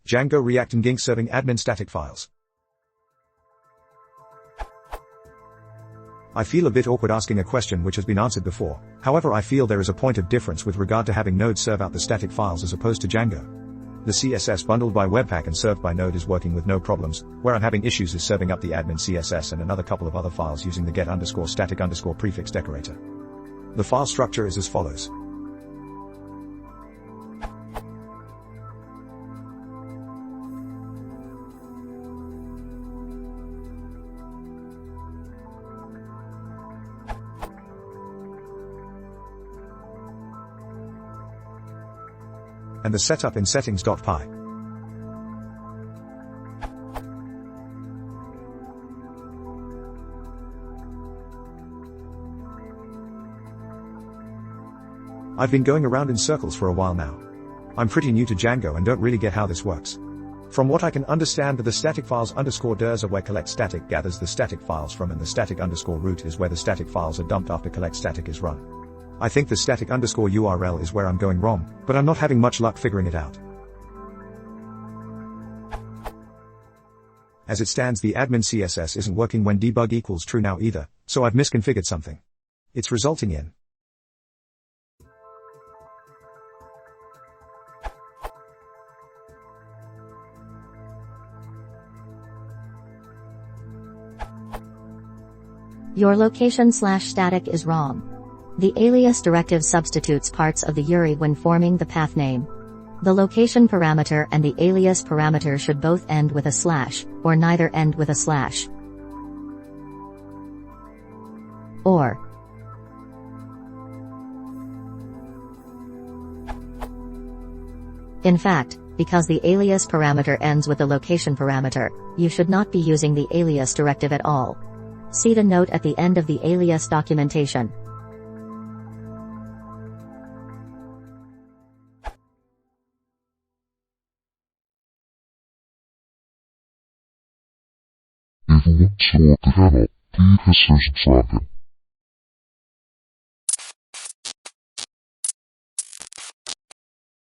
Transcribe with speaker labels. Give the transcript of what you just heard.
Speaker 1: Django React Nginx serving admin static files. I feel a bit awkward asking a question which has been answered before, however I feel there is a point of difference with regard to having Node serve out the static files as opposed to Django. The CSS bundled by Webpack and served by Node is working with no problems, where I'm having issues is serving up the admin CSS and another couple of other files using the get_static_prefix decorator. The file structure is as follows. And the setup in settings.py. I've been going around in circles for a while now. I'm pretty new to Django and don't really get how this works. From what I can understand, the static files _ders are where collect static gathers the static files from, and the static_root is where the static files are dumped after collect static is run. I think the static_URL is where I'm going wrong, but I'm not having much luck figuring it out. As it stands, the admin CSS isn't working when debug equals true now either, so I've misconfigured something. It's resulting in
Speaker 2: your location/static is wrong. The alias directive substitutes parts of the URI when forming the path name. The location parameter and the alias parameter should both end with a slash, or neither end with a slash. Or in fact, because the alias parameter ends with the location parameter, you should not be using the alias directive at all. See the note at the end of the alias documentation.
Speaker 3: If you want to support the channel, please consider subscribing.